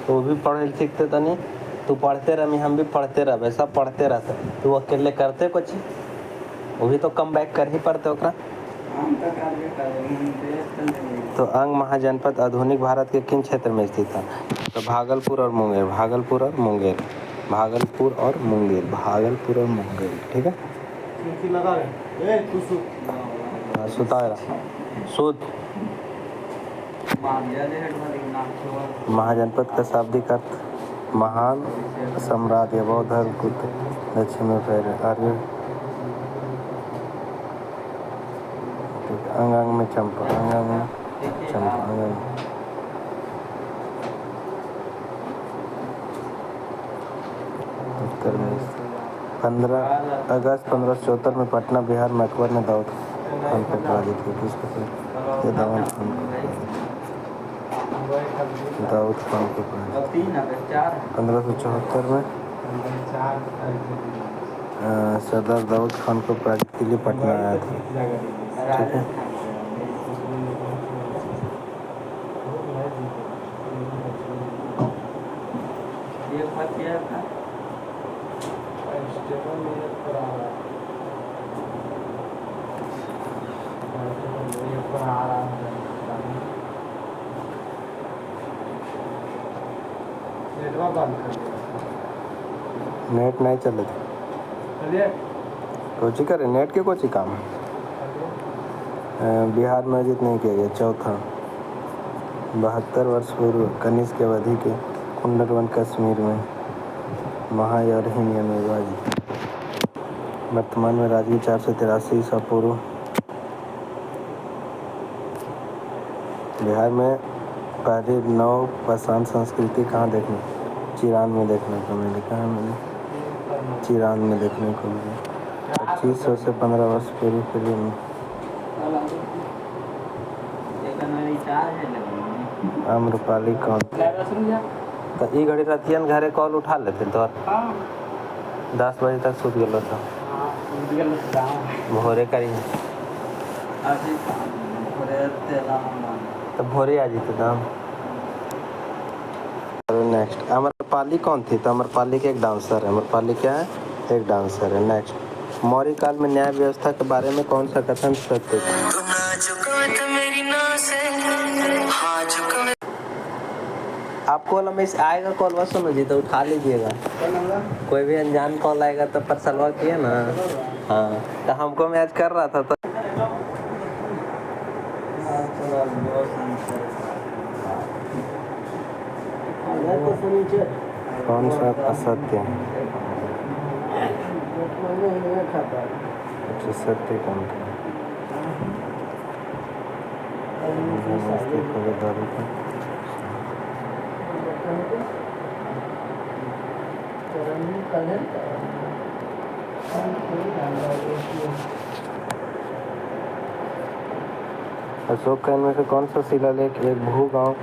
तो वो भी पढ़े सीखते तनी, तू पढ़ते रह, हम भी पढ़ते रह, सब पढ़ते रहते, तू अकेले करते कुछ, वो भी तो कम बैक कर ही पड़ते ओकरा। तो अंग महाजनपद आधुनिक भारत के किन क्षेत्र में स्थित है? तो भागलपुर और मुंगेर, भागलपुर और मुंगेर, भागलपुर और मुंगेर, भागलपुर और मुंगेर, ठीक है। सुतारा सुध महाजनपद का शाब्दिक अर्थ महान सम्राट या बौद्ध धर्म को दक्षिण में फैले आर्य। अंग अंग में चंपा, अंग अंग में चंपा, अंग अंग। उत्तर में 15 अगस्त 1574 में पटना बिहार में अकबर ने दाऊद खान को पराजित किया। किसको? दाऊद खान को, दाऊद खान को पराजित। 1574 में सरदार दाऊद खान को पराजित के लिए पटना आया था, ठीक है। नेट नहीं चले थे, कोची करे नेट के कोची काम है। बिहार में आयोजित नहीं किया गया। चौथा 72 वर्ष पूर्व कनिष्क के अवधि के कुंडलवन कश्मीर में महाय और हिमय में विभाजित। वर्तमान में राजगीर 483 ईसा पूर्व। बिहार में पहली नव पाषाण संस्कृति कहाँ देखने? चिरान में देखने को मिली। कहाँ मिली? चिरान में देखने को मिली। 2500 से 15 वर्ष पूर्व के लिए आम्रपाली कौन? तो ई घड़ी रतियन घरे कॉल उठा लेते तो 10 बजे तक सूत गलो था, भोरे करी तो भोरे आ जीते दाम। नेक्स्ट अमरपाली कौन थी? तो अमरपाली के एक डांसर है। अमरपाली क्या है? एक डांसर है। नेक्स्ट मौर्य काल में न्याय व्यवस्था के बारे में कौन सा कथन सत्य था? आपको वाला में आएगा कॉल, बस सुनो जी तो उठा लीजिएगा। कोई भी अनजान कॉल आएगा तो पर सलवा किया ना। हाँ तो हमको मैच कर रहा था तो कौन सा असत्य है? सत्य कौन था? अशोक का इनमें से कौन सा शिलालेख एक भू गांव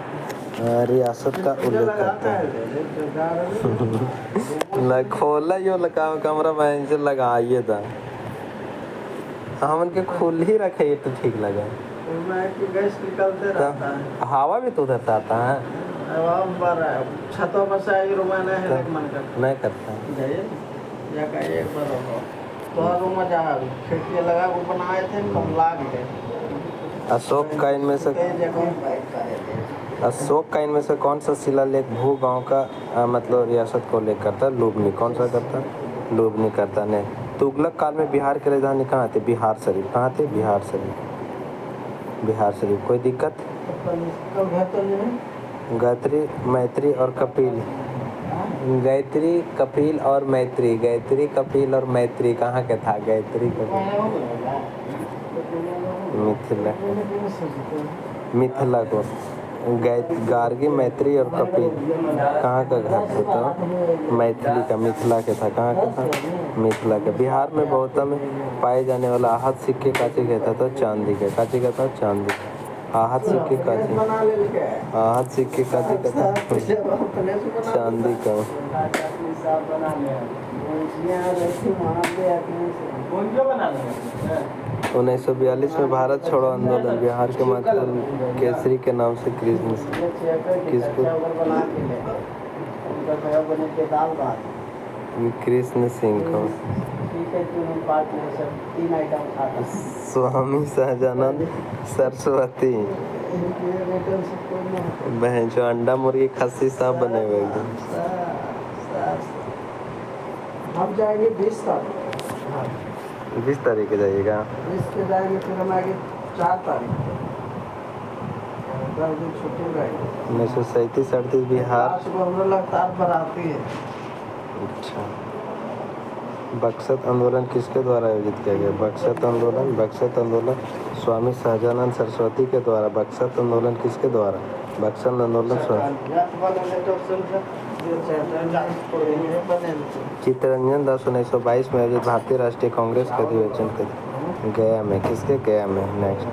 रियासत का उल्लेख करता है? खोला यो लगाओ कमरा बहन से लगाइए था, हम उनके खुल ही रखे ये तो ठीक लगा। गैस निकलते रहता है, हवा भी तो उधर आता है, छतों पर से नहीं करता खिड़की लगा वो बनाए थे लाग गए। अशोक का इनमें से कौन सा शिलालेख भू गांव का मतलब रियासत को उल्लेख करता है? लुबनी। कौन सा करता? लुबनी करता। नहीं तुगलक काल में बिहार की राजधानी कहाँ थी? बिहार शरीफ। कहाँ थे? बिहार शरीफ। बिहार शरीफ। कोई दिक्कत? गायत्री मैत्री और कपिल, गायत्री कपिल और मैत्री, गायत्री कपिल और मैत्री कहाँ के था? गायत्री कपिल मिथिला को गार्गी मैत्री और कपिल कहाँ का घर था? तो मैथिली का, मिथिला के था। कहाँ का था? मिथिला का। बिहार में बहुता में पाए जाने वाला आहत सिक्के काची कहता था? चांदी का। काची का था? चांदी। आहत सिक्के काची, आहत सिक्के काची का था? चांदी का। 1942 में भारत छोड़ो आंदोलन, बिहार के मातृ केसरी के नाम से कृष्ण किसको कृष्ण सिंह को स्वामी सहजानंद सरस्वती बहन जो अंडा मुर्गी खस्सी सब बने हुए एकदम। हम जाएंगे 20 तारीख 20 तारीख को जाइएगा। 20 के जाएंगे, फिर हम आएंगे 4 तारीख 10 दिन छुट्टी रहेगी। 1937-38 बिहार सुबह हम लोग लगातार बराती है। अच्छा। बक्सर आंदोलन किसके द्वारा आयोजित किया गया? बक्सर आंदोलन स्वामी सहजानंद सरस्वती के द्वारा। बक्सर आंदोलन किसके द्वारा? बक्सर आंदोलन चित्तरंजन दास 1922 में आयोजित भारतीय राष्ट्रीय कांग्रेस के अधिवेशन के गया में किसके गया में। नेक्स्ट,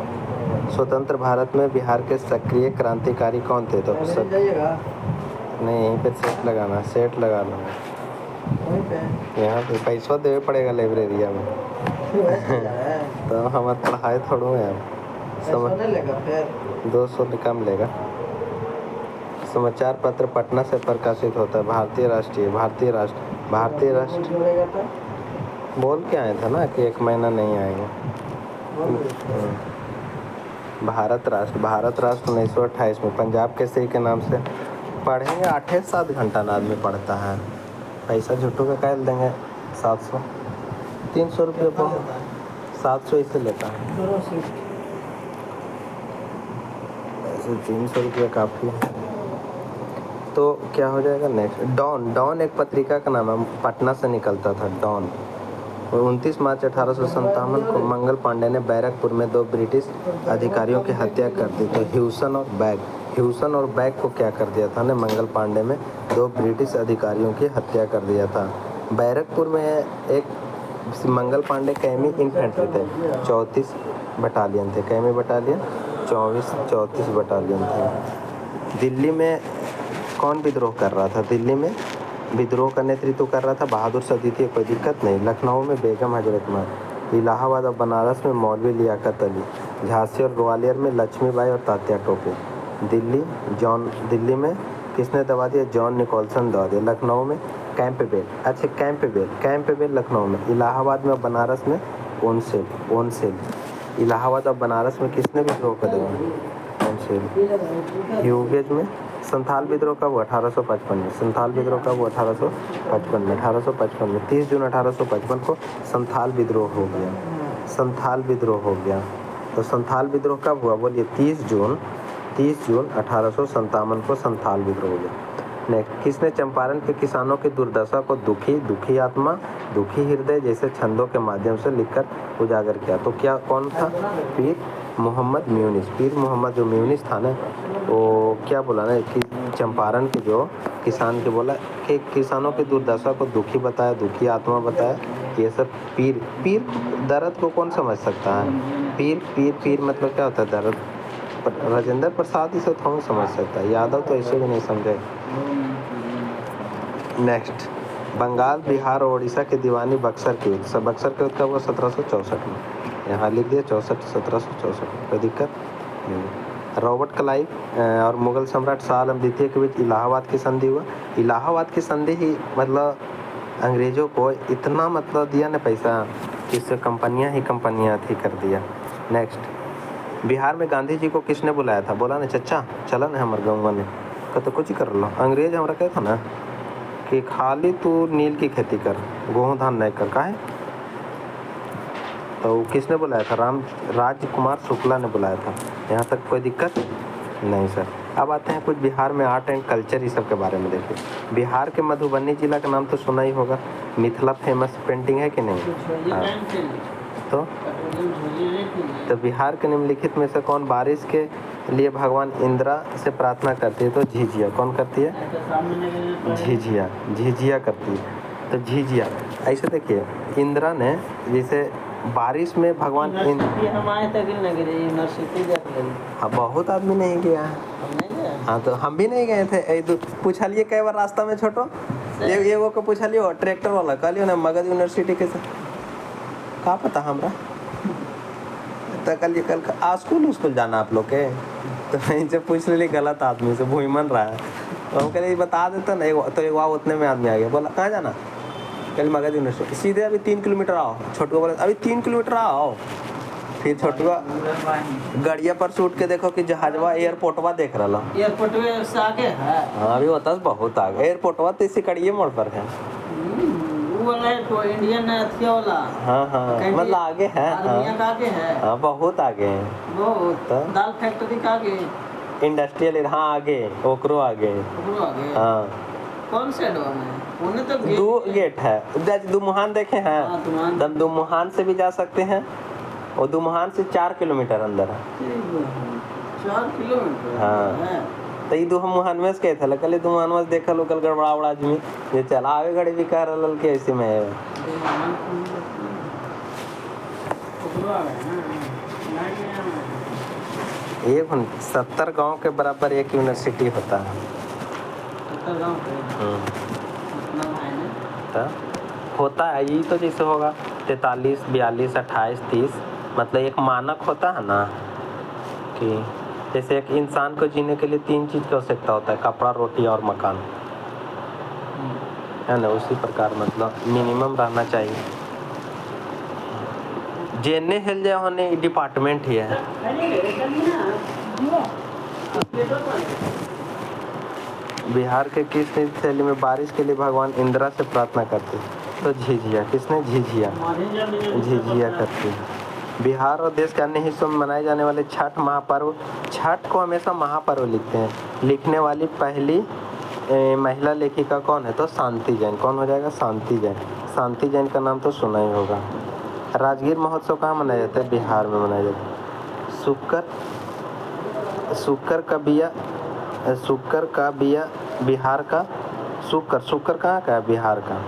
स्वतंत्र भारत में बिहार के सक्रिय क्रांतिकारी कौन थे? तो नहीं, यहीं पे सेट लगा लो यहाँ पे पैसा देवे पड़ेगा लाइब्रेरिया में तो हमारे पढ़ाई थोड़ा है 200 कम लेगा। समाचार पत्र पटना से प्रकाशित होता है। भारतीय राष्ट्र बोल के आए था ना कि 1 महीना नहीं आएगा। भारत राष्ट्र 1928 में पंजाब केसरी के नाम से पढ़ेंगे। 8 से 7 घंटा ना आदमी पढ़ता है। पैसा झूठों का कैल देंगे 700 300 रुपये पर 700 इससे लेता है। ऐसे 300 रुपये काफ़ी है। तो क्या हो जाएगा नेक्स्ट? डॉन एक पत्रिका का नाम है, पटना से निकलता था डॉन। 29 मार्च 1857 को मंगल पांडे ने बैरकपुर में 2 ब्रिटिश अधिकारियों की हत्या कर दी। तो ह्यूसन और बैग को क्या कर दिया था ने मंगल पांडे में 2 ब्रिटिश अधिकारियों की हत्या कर दिया था। बैरकपुर में एक मंगल पांडे कैमी इन्फेंट्री थे, 34 बटालियन थे। कैमी बटालियन 34 बटालियन थे। दिल्ली में कौन विद्रोह कर रहा था? दिल्ली में विद्रोह का नेतृत्व कर रहा था बहादुर शाह द्वितीय। कोई दिक्कत नहीं। लखनऊ में बेगम हजरत महल, इलाहाबाद और बनारस में मौलवी लियाकत अली, झांसी और ग्वालियर में लक्ष्मीबाई और तात्या टोपे। दिल्ली में किसने दबा दिया? जॉन निकोलसन दबा दिया। लखनऊ में कैंपबेल लखनऊ में। इलाहाबाद में और बनारस में ओनसेल। इलाहाबाद और बनारस में किसने विद्रोह कर दिया? ओनसेल। ह्यूगेज में संथाल विद्रोह कब हुआ? 1855 में। संथाल विद्रोह कब हुआ? 1855 में। 30 जून 1855 को संथाल विद्रोह हो गया। तो संथाल विद्रोह कब हुआ? बोलिए 30 जून 1857 को संथाल विद्रोह हो गया। नेक्स्ट, किसने चंपारण के किसानों की दुर्दशा को दुखी आत्मा, दुखी हृदय जैसे छंदों के माध्यम से लिखकर उजागर किया? तो क्या कौन था? पीर मोहम्मद जो म्यूनिस था ना, वो क्या बोला ना कि चंपारण के जो किसान के बोला कि किसानों की दुर्दशा को दुखी बताया, दुखी आत्मा बताया। ये सब पीर दर्द को कौन समझ सकता है? पीर मतलब क्या होता है? दर्द। राजेंद्र प्रसाद इसे थोड़ा समझ सकता है, यादव तो ऐसे भी नहीं समझे। नेक्स्ट, बंगाल, बिहार और उड़ीसा की दीवानी बक्सर के युद्ध कब हुआ? 1764 में। यहाँ लिख दिया 1764। कोई दिक्कत नहीं। रॉबर्ट क्लाइव और मुगल सम्राट शाह आलम द्वितीय के बीच इलाहाबाद की संधि हुआ। इलाहाबाद की संधि ही मतलब अंग्रेजों को इतना मतलब दिया ना पैसा कि इससे कंपनियाँ थी कर दिया। नेक्स्ट, बिहार में गांधी जी को किसने बुलाया था? बोला ना चचा चला ना हमारे गाँव ने तो कुछ ही कर लो। अंग्रेज हमारा कहता था ना कि खाली तू नील की खेती कर, गेहूँ धान नहीं कर। काहे? तो किसने बुलाया था? राजकुमार शुक्ला ने बुलाया था। यहाँ तक कोई दिक्कत नहीं सर। अब आते हैं कुछ बिहार में आर्ट एंड कल्चर इस सब के बारे में। देखिए, बिहार के मधुबनी जिला का नाम तो सुना ही होगा। मिथिला फेमस पेंटिंग है कि नहीं? हाँ। तो बिहार के निम्नलिखित में से कौन बारिश के लिए भगवान इंद्रा से प्रार्थना करती है? तो झिझिया। कौन करती है? झिझिया करती है। तो झिझिया ऐसे देखिए, इंद्रा ने जैसे बारिश में भगवान हाँ, बहुत आदमी नहीं गया है। हाँ, तो हम भी नहीं गए थे। पूछलिए कई बार रास्ता में छोटो एगो को पूछलियो ट्रैक्टर वाला कहलियो ना मगध यूनिवर्सिटी के का पता हमरा तो कल स्कूल स्कूल जाना आप लोग के, तो इनसे पूछ ले गलत आदमी से भूमन रहा है, तो हम कह बता देता ना। तो एक वहाँ उतने में आदमी आ गया, बोला कहाँ जाना, कल मगध यूनिवर्सिटी, सीधे अभी 3 किलोमीटर आओ। छोटू को बोला अभी 3 किलोमीटर आओ। फिर छोटुआ गड़िया पर से उठ के देखो कि जहाजवा एयरपोर्टवा देख रहा, एयरपोर्ट से आगे है। हाँ अभी होता है बहुत आगे, एयरपोर्टवा तो इसी कड़िए मोड़ पर है। वो वाला है तो इंडियन अथिया वाला। हाँ हाँ मतलब आगे है, आर्मिया का आगे है। हाँ बहुत आगे है, बहुत दाल फैक्ट्री का आगे, इंडस्ट्रियल, हाँ आगे ओकरो आगे, ओकरो आगे। हाँ कौन साइड में उन्हें तो दो गेट है। दुमुहान देखे हैं, हाँ, दुमुहान से भी जा सकते हैं, और दुमुहान से 4 किलोमीटर अंदर है। 4 किलोमीटर हाँ तो ये दुमुहान में से कहते हैं, कल दुमुहान में देखा लो कल गड़बड़ा उड़ा आदमी ये चला आवे गाड़ी भी कर लल के ऐसे में है। एक 70 गांव के बराबर एक यूनिवर्सिटी होता है। 70 गांव तो होता है ये तो जैसे होगा 43, 42, 28, 30, मतलब एक मानक होता है ना कि जैसे एक इंसान को जीने के लिए 3 चीज़ की आवश्यकता होता है, कपड़ा, रोटी और मकान, है ना। उसी प्रकार मतलब मिनिमम रहना चाहिए। जेने हिल जाए होने डिपार्टमेंट ही है। बिहार के किस नृत्य शैली में बारिश के लिए भगवान इंदिरा से प्रार्थना करते, तो झिझिया। किसने? झिझिया, झिझिया करती है। बिहार और देश के अन्य हिस्सों में मनाए जाने वाले छठ महापर्व, छठ को हमेशा महापर्व लिखते हैं। लिखने वाली पहली महिला लेखिका कौन है, तो शांति जैन। कौन हो जाएगा? शांति जैन। शांति जैन का नाम तो सुना ही होगा। राजगीर महोत्सव कहाँ मनाया जाता है? बिहार में मनाया जाता है। शुक्र का बिया बिहार का, शुक्र कहाँ का है? बिहार का।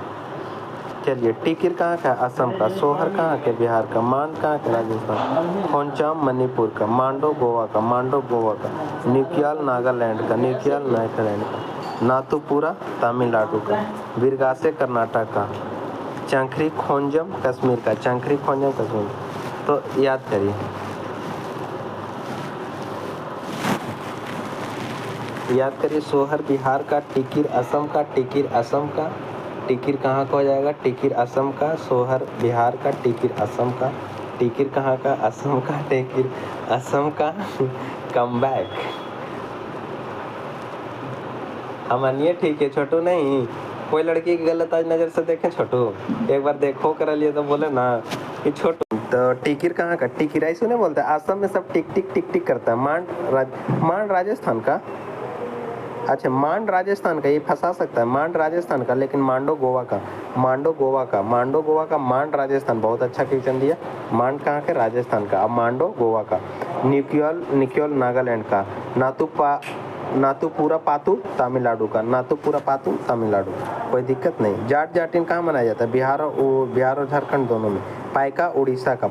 चलिए टिकिर कहाँ का है? असम का। सोहर कहाँ के? बिहार का। मांड कहाँ का? राजस्थान। खोंचाम मणिपुर का। मांडो गोवा का। न्यूक्याल नागालैंड का। नाथुपुरा तमिलनाडु का। बिरगासे कर्नाटक का। चंखरी खोंजम कश्मीर का। तो याद करिए, सोहर बिहार का, टिकिर असम का। टिकिर कहाँ का हो जाएगा? टिकिर असम का। सोहर बिहार का, टिकिर असम का। टिकिर कहाँ का? असम का। टिकिर असम का। Come back. हम मानिए ठीक है छोटू, नहीं कोई लड़की की गलत आज नज़र से देखें छोटू, एक बार देखो कर लिए तो बोले ना कि छोटू। तो टिकिर कहाँ का? टिकिर ऐसे नहीं बोलते, असम में सब टिक टिक टिक टिक करता है। मांड राजस्थान का। अच्छा मांड राजस्थान का, ये फंसा सकता है। मांड राजस्थान का, लेकिन मांडो गोवा का। मांड राजस्थान। बहुत अच्छा क्वेश्चन दिया। मांड कहाँ के? राजस्थान का। अब मांडो गोवा का। निक्योल नागालैंड का। नाथुपुरा पातू तमिलनाडु का। कोई दिक्कत नहीं। जाटिन कहाँ मनाया जाता है? बिहार और झारखंड दोनों में। पाइका उड़ीसा का।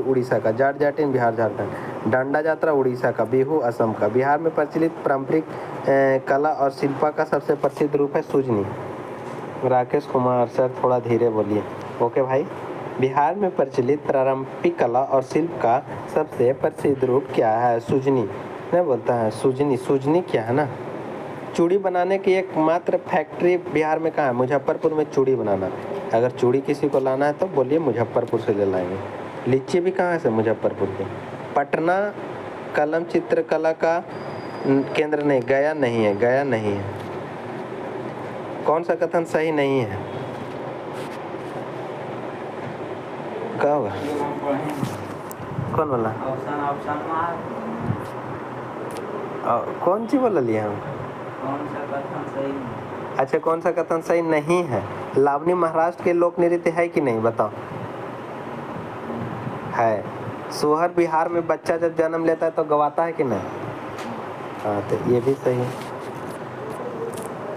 उड़ीसा का। जाटिन बिहार झारखंड। डांडा यात्रा उड़ीसा का। बिहू असम का। बिहार में प्रचलित पारंपरिक कला और शिल्पा का सबसे प्रसिद्ध रूप है सुजनी। राकेश कुमार सर थोड़ा धीरे बोलिए। ओके भाई। बिहार में प्रचलित पारंपरिक कला और शिल्प का सबसे प्रसिद्ध रूप क्या है? सुजनी। नहीं बोलता है सुजनी क्या है ना? चूड़ी बनाने की एकमात्र फैक्ट्री बिहार में कहाँ है? मुजफ्फरपुर में चूड़ी बनाना। अगर चूड़ी किसी को लाना है तो बोलिए मुजफ्फरपुर से ले लाएंगे। लीची भी कहाँ से? मुजफ्फरपुर के। पटना कलम चित्रकला का केंद्र नहीं, गया नहीं है। कौन सा कथन सही नहीं है? क्या होगा? कौन बोला? कौन सी बोल लिया हम? अच्छा कौन सा कथन सही नहीं है? लावनी महाराष्ट्र के लोक नृत्य है कि नहीं बताओ? है। सोहर बिहार में बच्चा जब जन्म लेता है तो गवाता है कि नहीं? हाँ तो ये भी सही है।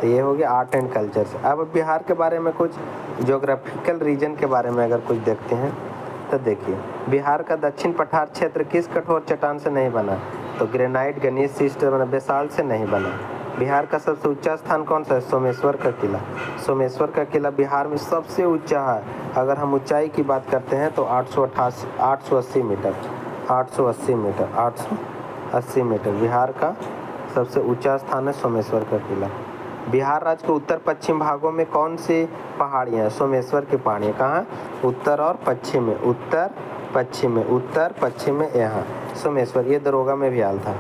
तो ये हो गया आर्ट एंड कल्चर से। अब बिहार के बारे में कुछ ज्योग्राफिकल रीजन के बारे में अगर कुछ देखते हैं तो देखिए, बिहार का दक्षिण पठार क्षेत्र किस कठोर चट्टान से नहीं बना? तो ग्रेनाइट, गणेश शिष्ट, बेसाल्ट से नहीं बना। बिहार का सबसे ऊंचा स्थान कौन सा है? सोमेश्वर का किला बिहार में सबसे ऊंचा है। अगर हम ऊंचाई की बात करते हैं तो 880 मीटर। 880 metre, 880 metre. बिहार का सबसे ऊंचा स्थान है सोमेश्वर का किला। बिहार राज्य के उत्तर पश्चिम भागों में कौन सी पहाड़ियाँ हैं? सोमेश्वर की पहाड़ियाँ। कहाँ? उत्तर और पश्चिम में, उत्तर पश्चिम में, उत्तर पश्चिम में यहाँ सोमेश्वर। ये दरोगा में भी आया था,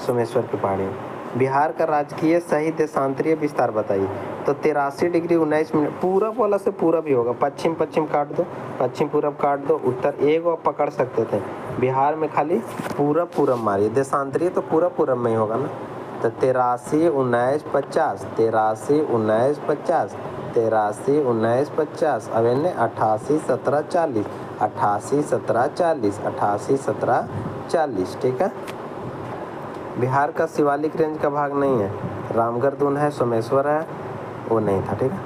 सोमेश्वर की पहाड़ियाँ। बिहार का राजकीय सही देशांतरीय विस्तार बताइए। तो 83 डिग्री 19 मिनट। पूरब वाला से पूरब ही होगा, पश्चिम पश्चिम काट दो, पश्चिम पूरब काट दो, उत्तर एक और पकड़ सकते थे। बिहार में खाली पूरब पूरब मारिए, देशांतरीय तो पूरब पूरब में ही होगा ना। तो 83 19 50, 83 19 50, 83 19 50। अब इन्हें 88 17 40, 88 17 40, 88 17 40। ठीक है। बिहार का शिवालिक रेंज का भाग नहीं है, रामगढ़ दून है, सोमेश्वर है, वो नहीं था। ठीक है।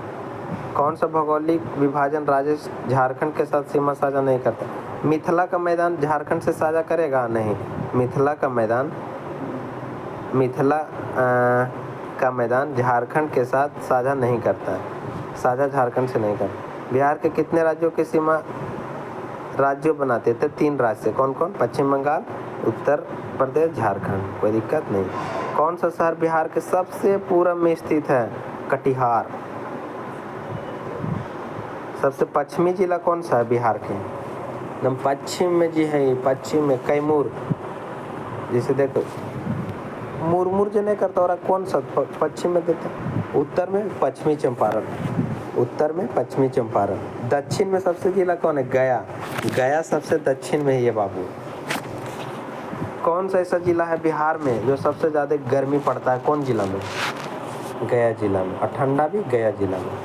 कौन सा भौगोलिक विभाजन राज्य झारखंड के साथ सीमा साझा नहीं करता? मिथिला का मैदान झारखंड से साझा करेगा? नहीं, मिथिला का मैदान, मिथिला का मैदान झारखंड के साथ साझा नहीं करता है, साझा झारखंड से नहीं करता। बिहार के कितने राज्यों की सीमा राज्यों बनाते थे? 3 राज्य। कौन कौन? पश्चिम बंगाल, उत्तर प्रदेश, झारखंड। कोई दिक्कत नहीं। कौन सा शहर बिहार के सबसे पूर्व में स्थित है? कटिहार। सबसे पश्चिमी जिला कौन सा है बिहार के? एकदम पश्चिम में जी है, पश्चिम में कैमूर। जिसे देखो मुरमुर जो नहीं करता, और कौन सा पश्चिम में देते? उत्तर में पश्चिमी चंपारण, उत्तर में पश्चिमी चंपारण। दक्षिण में सबसे जिला कौन है? गया। गया सबसे दक्षिण में ही है बाबू। कौन सा ऐसा जिला है बिहार में जो सबसे ज़्यादा गर्मी पड़ता है? कौन जिला में? गया जिला में। और ठंडा भी गया जिला में।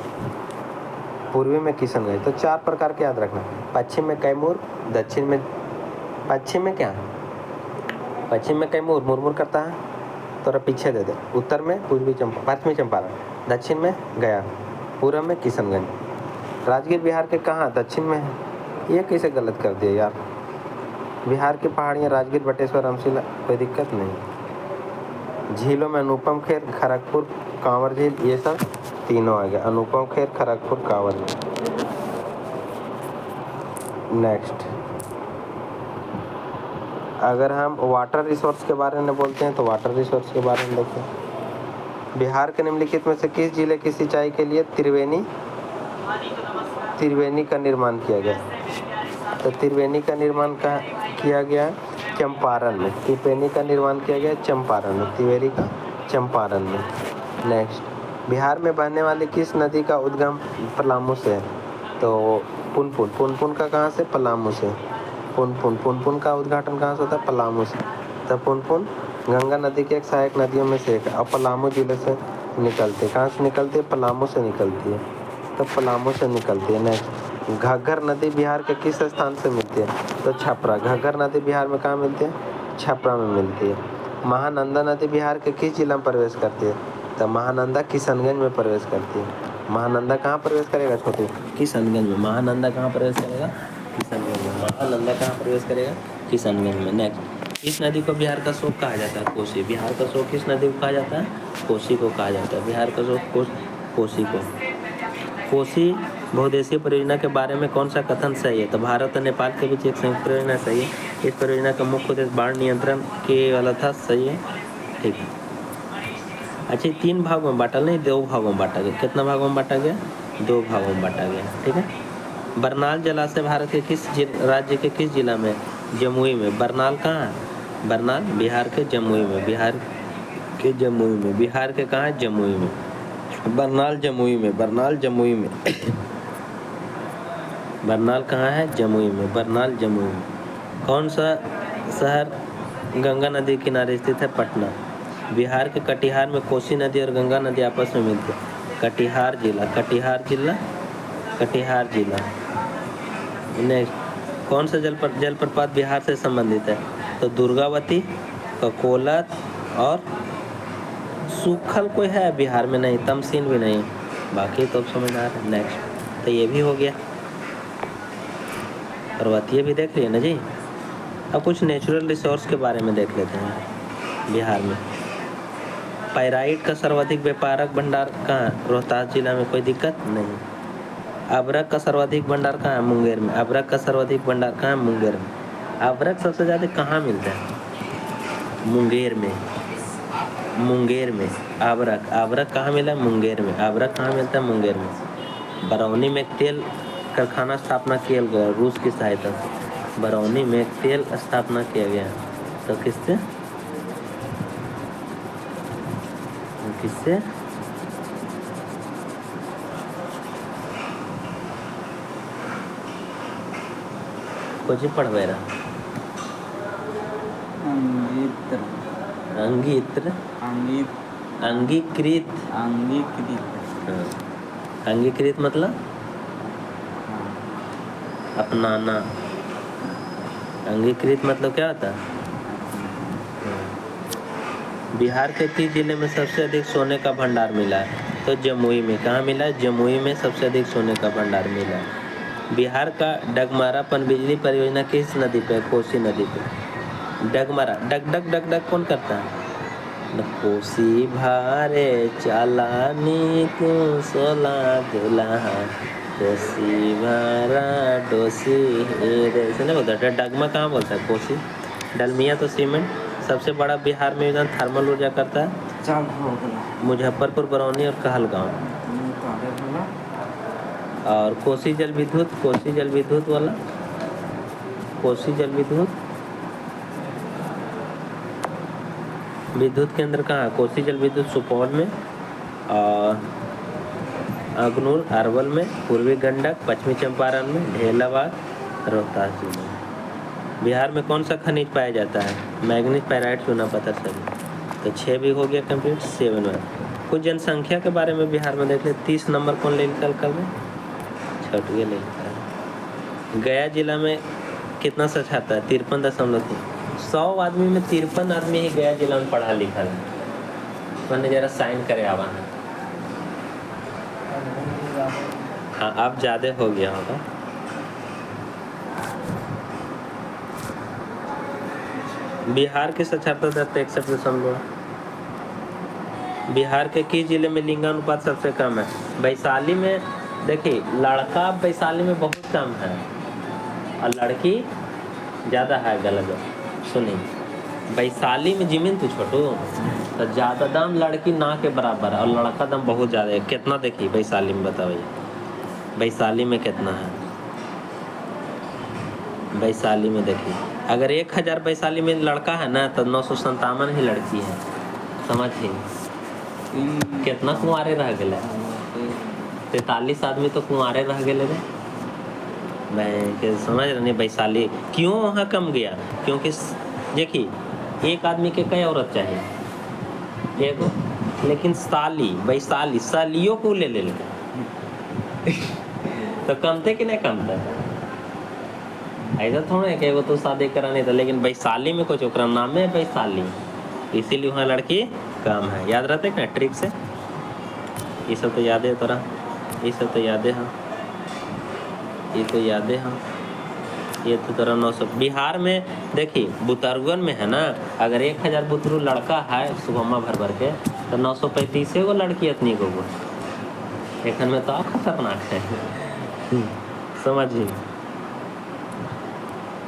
पूर्वी में किशनगंज। तो 4 प्रकार के याद रखना। पश्चिम में कैमूर, दक्षिण में, पश्चिम में क्या? पश्चिम में कैमूर मुरमुर करता है, थोड़ा पीछे दे दे। उत्तर में पश्चिमी चंपारण, दक्षिण में गया, पूर्व में किशनगंज। राजगीर बिहार के कहाँ? दक्षिण में है। ये कैसे गलत कर दिया यार? बिहार की पहाड़ियाँ राजगीर, बटेश्वर, रामशिला। कोई दिक्कत नहीं। झीलों में अनुपम खेर, खड़गपुर, कांवर झील, ये सब तीनों आ गया। अनुपम खेर, खड़गपुर, कांवर झील। नेक्स्ट, अगर हम वाटर रिसोर्स के बारे में बोलते हैं तो वाटर रिसोर्स के बारे में देखें। बिहार के निम्नलिखित में से किस जिले की सिंचाई के लिए त्रिवेणी का निर्माण किया गया? तो त्रिवेणी का निर्माण किया गया चंपारण में। त्रिवेणी का निर्माण किया गया चंपारण में, त्रिवेणी का चंपारण में। नेक्स्ट, बिहार में बहने वाली किस नदी का उद्गम पलामू से है? तो पुनपुन। पुनपुन का कहाँ से? पलामू से। पुनपुन, पुनपुन का उद्घाटन कहाँ से होता है? पलामू से। तो पुनपुन गंगा नदी के एक सहायक नदियों में से एक है और पलामू जिले से निकलती है। कहाँ से निकलती है? पलामू से निकलती है। तो पलामू से निकलती है। नेक्स्ट, घग्गर नदी बिहार के किस स्थान से मिलती है? तो छपरा। घग्गर नदी बिहार में कहाँ मिलती है? छपरा में मिलती है। महानंदा नदी बिहार के किस जिला में प्रवेश करती है? तो महानंदा किशनगंज में प्रवेश करती है। महानंदा कहाँ प्रवेश करेगा छोटू? किशनगंज में। महानंदा कहाँ प्रवेश करेगा? किशनगंज में। महानंदा कहाँ प्रवेश करेगा? किशनगंज में। नेक्स्ट, इस नदी को बिहार का शोक कहा जाता है? कोसी। बिहार का शोक किस नदी को कहा जाता है? कोसी को कहा जाता है। बिहार का शोक कोसी को। कोसी बहुउद्देशीय परियोजना के बारे में कौन सा कथन सही है? तो भारत और नेपाल के बीच एक संयुक्त परियोजना सही है। इस परियोजना का मुख्य उद्देश्य बाढ़ नियंत्रण के वाला था। सही है, ठीक है। अच्छा, 3 भागों में बांटा नहीं, 2 भागों में बांटा गया। कितना भागों में बांटा गया? 2 भागों में बांटा गया। ठीक है। बरनाल जलाशय भारत के किस राज्य के किस जिला में? जमुई में। बरनाल कहाँ है? बरनाल बिहार के जमुई में। बिहार के जमुई में। बिहार के कहाँ है? जमुई में। बरनाल जमुई में। बरनाल जमुई में। बरनाल कहाँ है? जमुई में। बरनाल जमुई में। कौन सा शहर गंगा नदी के किनारे स्थित है? पटना। बिहार के कटिहार में कोसी नदी और गंगा नदी आपस में मिलती है। कटिहार जिला। कटिहार जिला। कटिहार जिला। नेक्स्ट, कौन सा जलप्रपात बिहार से संबंधित है? तो दुर्गावती, ककोलत और सूखल कोई है बिहार में? नहीं, तमसीन भी नहीं। बाकी तो समझ आ रहा है। नेक्स्ट, तो ये भी हो गया। पर्वतीय भी देख लिए ना जी। अब कुछ नेचुरल रिसोर्स के बारे में देख लेते हैं। बिहार में पाइराइट का सर्वाधिक व्यापारक भंडार कहाँ? रोहतास जिला में। कोई दिक्कत नहीं। अबरक का सर्वाधिक भंडार कहाँ है? मुंगेर में। अबरक का सर्वाधिक भंडार कहाँ है? मुंगेर में। अबरक सबसे ज़्यादा कहाँ मिलता है? मुंगेर में। मुंगेर में अबरक, अबरक कहाँ मिला? मुंगेर में। अबरक कहाँ मिलता है? मुंगेर में। बरौनी में तेल कारखाना स्थापना किया गया रूस की सहायता से। बरौनी में तेल स्थापना किया गया तो किससे? किससे? कुछ पढ़वे रहा? अंगीत्र अंगीकृत। हाँ। अंगीकृत मतलब अपनाना। अंगीकृत मतलब क्या होता है? बिहार के किस जिले में सबसे अधिक सोने का भंडार मिला है? तो जमुई में। कहाँ मिला है? जमुई में सबसे अधिक सोने का भंडार मिला है। बिहार का डगमारा पनबिजली परियोजना किस नदी पे? कोसी नदी पे। डगमारा, डग डग डग डग कौन करता है? कोसी भारे चालानी तू सोला दुल्हा, कोसी भारा डोसी रे। सुने बोलता डगमा कहाँ बोलता है? कोसी। डलमिया तो सीमेंट। सबसे बड़ा बिहार में योजना थर्मल ऊर्जा करता है मुजफ्फरपुर, बरौनी और कहलगांव। और कोसी जल विद्युत, कोसी जल विद्युत वाला, कोसी जल विद्युत विद्युत केंद्र कहाँ है? कोसी जल विद्युत सुपौल में और अगनूर अरवल में, पूर्वी गंडक पश्चिमी चंपारण में, ढेलाबाद रोहतास जिले में। बिहार में कौन सा खनिज पाया जाता है? मैग्नीज, पैराइट, चूना पत्थर सभी। तो 6 भी हो गया कंप्लीट। 7 में कुछ जनसंख्या के बारे में बिहार में देख ले। 30 नंबर कौन ले निकल कर में? छठवे ले निकल। गया जिला में कितना साक्षरता है? 53.3। 100 आदमी में 53 आदमी ही गया जिला में पढ़ा लिखा है। मैंने जरा साइन करे आवा है। हाँ अब ज़्यादा हो गया होगा। बिहार की साक्षरता दर 63.। बिहार के किस जिले में लिंगानुपात सबसे कम है? वैशाली में। देखिए लड़का वैशाली में बहुत कम है और लड़की ज़्यादा है। गलत सुनिए, वैशाली में जमीन तो छोटू तो ज़्यादा दाम लड़की ना के बराबर है और लड़का दाम बहुत ज़्यादा है। कितना देखिए वैशाली में बताओ भैया, वैशाली में कितना है? वैशाली में देखिए अगर 1000 वैशाली में लड़का है ना तो 957 ही लड़की है। समझिए कितना कुंवारे रह गए? 43 आदमी तो कुंवारे रह गए रे। मैं समझ रहे नहीं वैशाली क्यों वहाँ कम गया? क्योंकि देखिए एक आदमी के कई औरत चाहिए? देखो लेकिन साली वैशाली सालियों को ले तो कम थे कि नहीं कम थे? ऐसा थोड़ा है कि वो तो शादी कराने था, लेकिन वैशाली में कुछ ओकरा नाम है वैशाली, इसीलिए वहाँ लड़की कम है। याद रहते ना ट्रिक से? ये सब तो याद है तोरा? ये सब तो याद है? हाँ ये तो याद है। हाँ ये तो तोरा 900। बिहार में देखिए बुतरुअन में है ना, अगर 1000 बुतरू लड़का है सुबह भर भर के तो 935 गो लड़की इतनी गो एखन में तो खतरनाक है। समझिए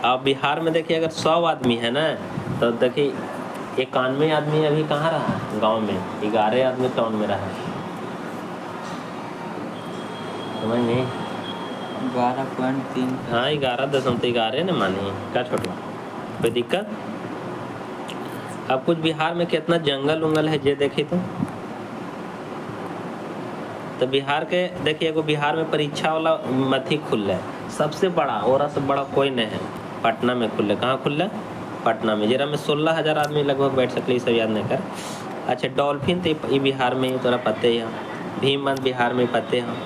अब बिहार में देखिए अगर 100 आदमी है ना तो देखिए 91 आदमी अभी कहाँ रहा? गांव में। 11 आदमी टाउन में रहा। समझ नहीं? 11.3। हाँ 11.11 ना मानिए क्या छोटा कोई दिक्कत? अब कुछ बिहार में कितना जंगल उंगल है ये देखिए तो बिहार के देखिए एगो बिहार में परीक्षा वाला मथी खुल है सबसे बड़ा, और से बड़ा कोई नहीं है। पटना में खुल है। कहाँ खुल है? पटना में। जरा में 16,000 आदमी लगभग बैठ सकते, सब याद नहीं कर। अच्छा डॉल्फिन तो ये बिहार में ही तोरा पते है। भीमबंद बिहार में पते हैं।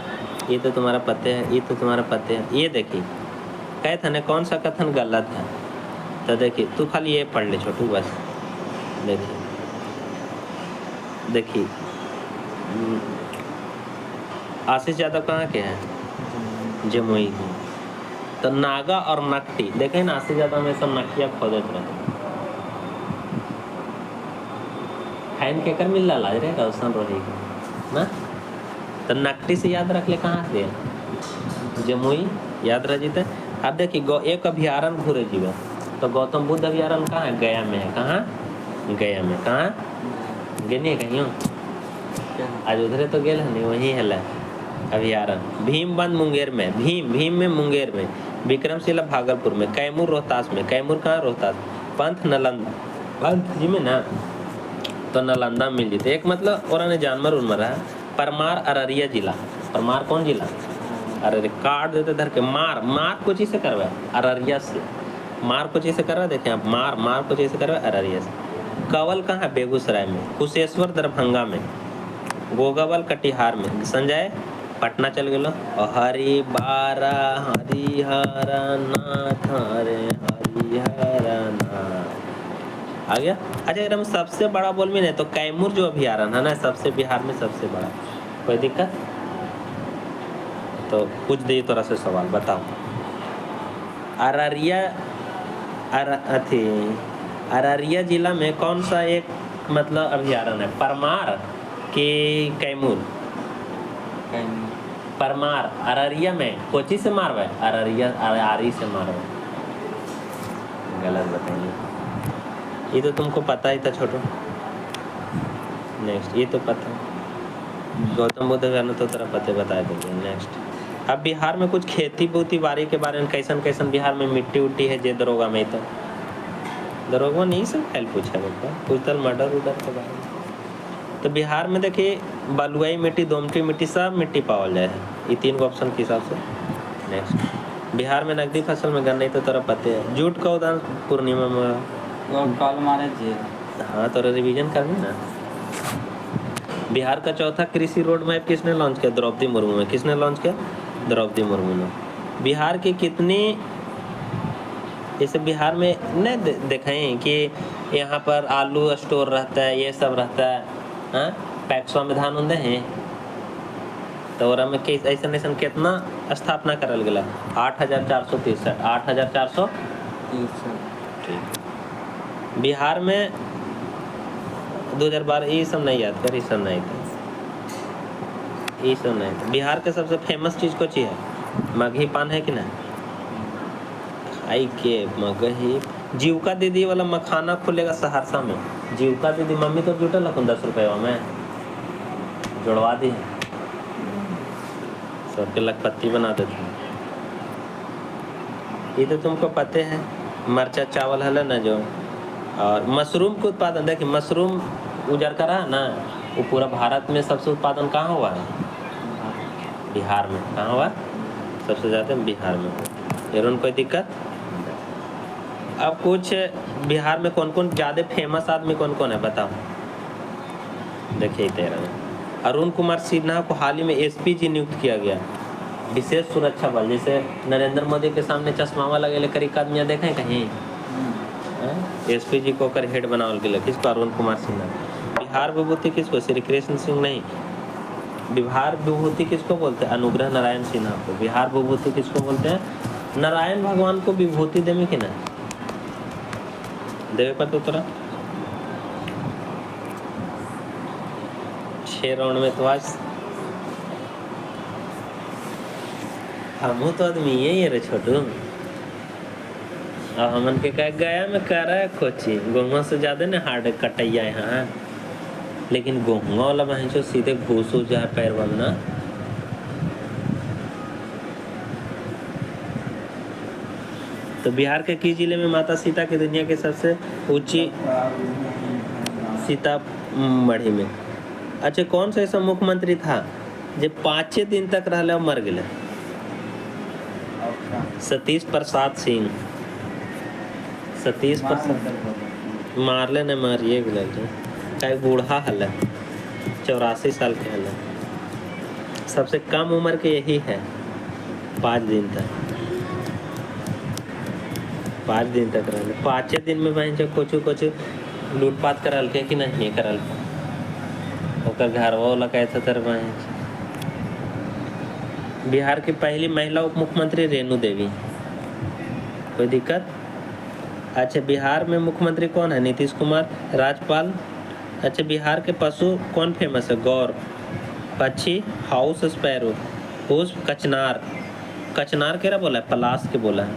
ये तो तुम्हारा पते है, ये तो तुम्हारा पते है। ये देखिए कहते हैं कौन सा कथन गलत है? तो देखिए तू खाली ये पढ़ ले छोटू बस। देखिए आशीष यादव कहाँ के हैं? जमुई के। तो नागा और नकटी देखे ना, आशीष यादव में सब नकिया खोदत रहे। फैन के कर मिल लाज रे रोशन रोही ना। तो नकटी से याद रख ले कहाँ से? जमुई याद रह जीते। अब देखिए एक अभ्यारण घूरे जीवन तो गौतम बुद्ध अभयारण्य कहाँ है? गया में है। कहाँ? गया में। कहाँ गए नहीं कहीं? आज उधरे तो गेल है नहीं, वहीं है अभयारण्य। भीमबंद मुंगेर में, भीम में मुंगेर में, विक्रमशिला भागलपुर में, कैमूर रोहतास में। कैमूर कहाँ? रोहतास। पंथ नालंदा, पंथ जी में ना तो नालंदा में मिल जीते। एक मतलब और जानवर उनमर है। परमार अररिया जिला। परमार कौन जिला? अरे काट देते धर के। मार को चीज से करवा अररिया से। मार को चीज से करवा, देखें आप, मार को चीज से करवा अररिया से। कंवल कहाँ है? बेगूसराय में। कुशेश्वर दरभंगा में। गोगावल कटिहार में। संजय पटना चल गए। हरि बारा हरिहरा नाथ रे हरिहरा नाथ आ गया। अच्छा अगर हम सबसे बड़ा बोल भी नहीं तो कैमूर जो अभयारण्य है ना, सबसे बिहार में सबसे बड़ा। कोई दिक्कत? तो पूछ दिए थोड़ा सा सवाल, बताओ। अररिया जिला में कौन सा एक मतलब अभयारण्य है? परमार के कैमूर? परमार अररिया में। कोची से मारवा? अररिया आरी से मारवा। गलत बताइए। ये तो तुमको पता ही था छोटो। नेक्स्ट, ये तो पता। गौतम बुद्ध अभयारण्य तो तेरा पते बताए देंगे। नेक्स्ट, अब बिहार में कुछ खेती बूती बाड़ी के बारे में कैसन कैसन बिहार में मिट्टी उट्टी है जे दरोगा में। तो दरोगा नहीं सब फैल पूछा बेटा, पूछतल मर्डर उडर के बारे में। तो बिहार में देखिए बलुआई मिट्टी, दोमटी मिट्टी, सब मिट्टी पावल जाए है। ये 3 गो ऑप्शन के हिसाब से। नेक्स्ट, बिहार में नकदी फसल में गन्ना तो तेरा पते है। जूट का उदाहरण पूर्णिमा में कॉल मारे जी। हाँ तो रिवीजन करनी ना। बिहार का चौथा कृषि रोड मैप किसने लॉन्च किया? द्रौपदी मुर्मू ने। किसने लॉन्च किया? द्रौपदी मुर्मू ने। बिहार के कितने, जैसे बिहार में नहीं देखें कि यहाँ पर आलू स्टोर रहता है, ये सब रहता है। हाँ, पैक्सवा में धान उन्दे हैं तो और में ऐसा ऐसा कितना स्थापना करल गया? 8,463। 8,463। ठीक। बिहार में 2012 ये सब नहीं याद कर, ये सब नहीं था, ये सब नहीं था। बिहार के सबसे फेमस चीज को चाहिए मगही पान है कि ना? खाई के मगही। जीविका दीदी वाला मखाना खुलेगा सहरसा में। जीविका दीदी मम्मी तो जुटल रखूँ 10 रुपये में जुड़वा दी है, सबके लखपत्ती बना देते। ये तो तुमको पते है। मरचा चावल है ना जो, और मशरूम के उत्पादन देखिए, मशरूम उजर का रहा ना, वो पूरा भारत में सबसे उत्पादन कहाँ हुआ है? बिहार में। कहाँ हुआ? सबसे ज़्यादा बिहार में। एरोन कोई दिक्कत? अब कुछ बिहार में कौन कौन ज़्यादा फेमस आदमी कौन कौन है बताओ। देखिए तेरा अरुण कुमार सिन्हा को हाल ही में एसपीजी नियुक्त किया गया, विशेष सुरक्षा बल। जैसे नरेंद्र मोदी के सामने चश्मावा लगे कर एक आदमी देखें कहीं, एसपीजी को कर हेड बनावल गया। किसको? अरुण कुमार सिन्हा। बिहार विभूति किसको? श्री कृष्ण सिंह नहीं, बिहार विभूति किसको बोलते हैं? अनुग्रह नारायण सिन्हा को। बिहार विभूति किसको बोलते हैं? नारायण भगवान को विभूति देवे कि ना देवे पर तो तोरा 6 राउंड में तो आज हम तो आदमी ये रे छोटू। अब हमन के कह गया में कर रहा है कोची गोहुआ से ज्यादा ना हार्ड कटैया यहाँ, लेकिन गोहुआ वाला भैंसो सीधे घूस हो जाए पैर बनना। तो बिहार के किस जिले में माता सीता की दुनिया की सबसे ऊंची सीतामढ़ी में। अच्छा कौन सा ऐसा मुख्यमंत्री था जो 5 दिन तक रहले और मर गए? सतीश प्रसाद सिंह। सतीश प्रसाद मारले न मारिए गए, बूढ़ा हल 84 साल के हल। सबसे कम उम्र के यही है 5 दिन तक। 5 दिन तक रहले। 5 दिन में बहन जो कुछ लूटपाट करल के कि नहीं करल, ओकर घरवा वाला कहता तर बहन। बिहार की पहली महिला उप मुख्यमंत्री रेणु देवी। कोई दिक्कत? अच्छा बिहार में मुख्यमंत्री कौन है? नीतीश कुमार। राज्यपाल। अच्छा बिहार के पशु कौन फेमस है? गौर। पक्षी हाउस स्पैरो। पुष्प कचनार। कचनार केरा बोला है? पलाश के बोला है।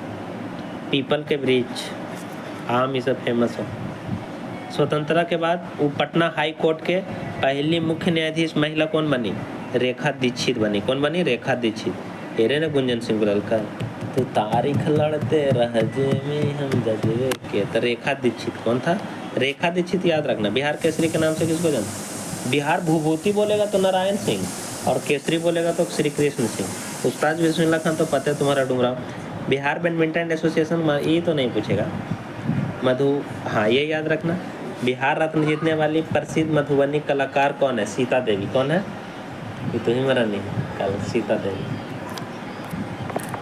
पीपल के वृक्ष। आम ये सब फेमस हो। स्वतंत्रता के बाद वो पटना हाई कोर्ट के पहली मुख्य न्यायाधीश महिला कौन बनी? रेखा दीक्षित बनी। कौन बनी? रेखा दीक्षित। ये ने गुंजन सिंह गुललकर। तो तारीख लड़ते रह जे में हम जजवे के, तो रेखा दीक्षित कौन था? रेखा दीक्षित याद रखना। बिहार केसरी के नाम से किसको जानते? बिहार भूभूति बोलेगा तो नारायण सिंह, और केसरी बोलेगा तो श्री कृष्ण सिंह। उस्ताद बिस्मिल्लाह खान तो पता है तुम्हारा डुमराव। बिहार बैडमिंटन एसोसिएशन, ये तो नहीं पूछेगा। मधु, हाँ ये याद रखना। बिहार रत्न जीतने वाली प्रसिद्ध मधुबनी कलाकार कौन है? सीता देवी। कौन है? ये तो ही मरा नहीं कल, सीता देवी।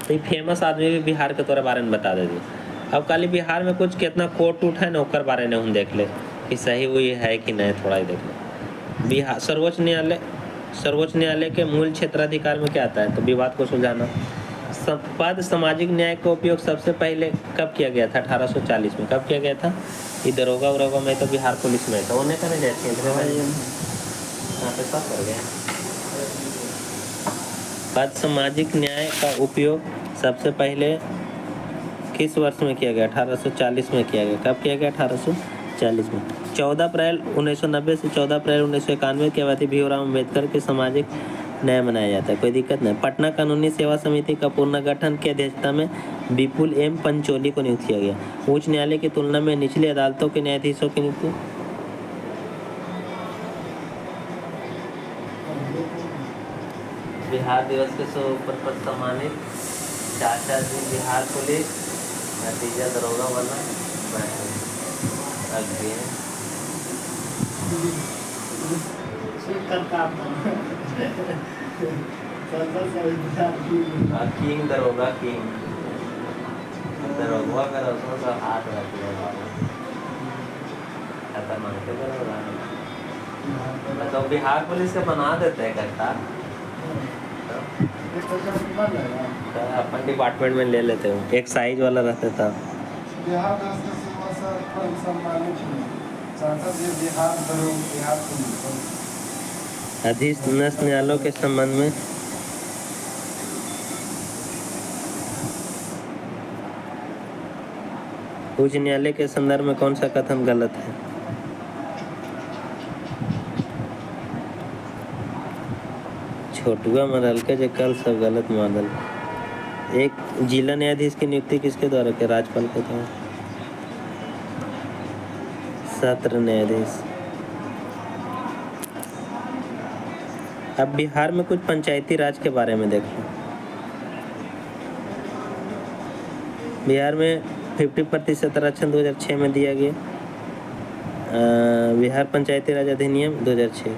तो फेमस आदमी भी बिहार के तोरे बारे में बता दे दी। अब खाली बिहार में कुछ कितना कोर्ट उठा है ना, ओकर बारे में हम देख ले कि सही हुई है कि नहीं, थोड़ा ही देख ले। बिहार सर्वोच्च न्यायालय के मूल क्षेत्राधिकार में क्या आता है? तो विवाद को सुलझाना। पद सामाजिक न्याय का उपयोग सबसे पहले कब किया गया था? 1840 में। कब किया गया था? ये दरोगा उरोगा में तो बिहार पुलिस में था, उन्हें करने जाते हैं सब कर गया। पद सामाजिक न्याय का उपयोग सबसे पहले किस वर्ष में किया गया? 1840 में किया गया। कब किया गया? 1840 में। 14 अप्रैल 1990 से 14 अप्रैल 1991 के अवधि भीमराव अम्बेडकर के सामाजिक न्याय मनाया जाता है। कोई दिक्कत नहीं। पटना कानूनी सेवा समिति का पुनर्गठन की अध्यक्षता में विपुल एम पंचोली को नियुक्त किया गया। उच्च न्यायालय की तुलना में निचली अदालतों के न्यायाधीशों की नियुक्ति। बिहार दिवस के अवसर पर सम्मानित चाचा जी बिहार पुलिस नतीजा दरोगा वाला किंग दरोगा किंग दरोगा का रसों का हाथ रख लिया खतरनाक दरोगा। मतलब बिहार पुलिस के बना देते हैं करता, अपन डिपार्टमेंट में ले लेते हो। एक साइज वाला रहता था। अधीन न्यायालयों के संबंध में उच्च न्यायालय के संदर्भ में कौन सा कथन गलत है? छोटुआ मरल के जो कल सब गलत मॉडल। एक जिला न्यायाधीश की नियुक्ति किसके द्वारा के? राज्यपाल के द्वारा। सत्र न्यायाधीश। अब बिहार में कुछ पंचायती राज के बारे में देखो। बिहार में 50% आरक्षण 2006 में दिया गया। बिहार पंचायती राज अधिनियम 2006।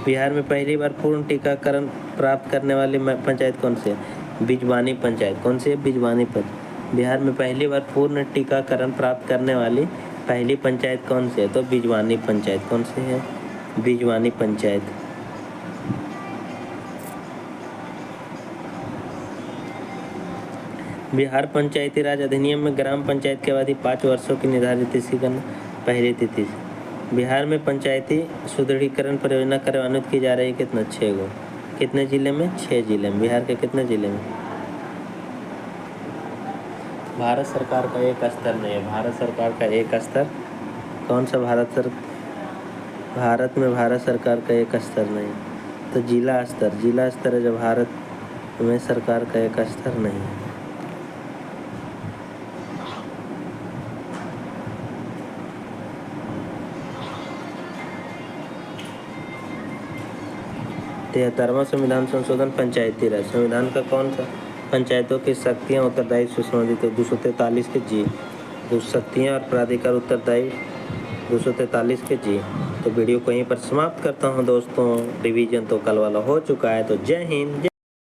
बिहार में पहली बार पूर्ण टीकाकरण प्राप्त करने वाली पंचायत कौन सी है? बिजवानी पंचायत। कौन सी है? बिजवानी पंचायत। बिहार में पहली बार पूर्ण टीकाकरण प्राप्त करने वाली पहली पंचायत कौन सी है? तो बिजवानी पंचायत। कौन सी है? बिजवानी पंचायत। बिहार पंचायती राज अधिनियम में ग्राम पंचायत की अवधि 5 वर्षों की निर्धारित तिथि का पहली तिथि से। बिहार में पंचायती सुदृढ़ीकरण परियोजना कार्यान्वित की जा रही है। कितना? 6 गो। कितने जिले में? 6 जिले में। बिहार के कितने जिले में? भारत सरकार का एक स्तर नहीं है। भारत सरकार का एक स्तर कौन सा? भारत में भारत सरकार का एक स्तर नहीं, तो जिला स्तर है। जब भारत में सरकार का एक स्तर नहीं है। तिहत्तरवां संविधान संशोधन पंचायती राज। संविधान का कौन सा? पंचायतों की शक्तियाँ उत्तरदायित्व से संबंधित है। 243 के जी। शक्तियाँ और प्राधिकार उत्तरदायित्व 243 के जी। तो वीडियो को यहीं पर समाप्त करता हूँ दोस्तों। रिवीजन तो कल वाला हो चुका है। तो जय हिंद।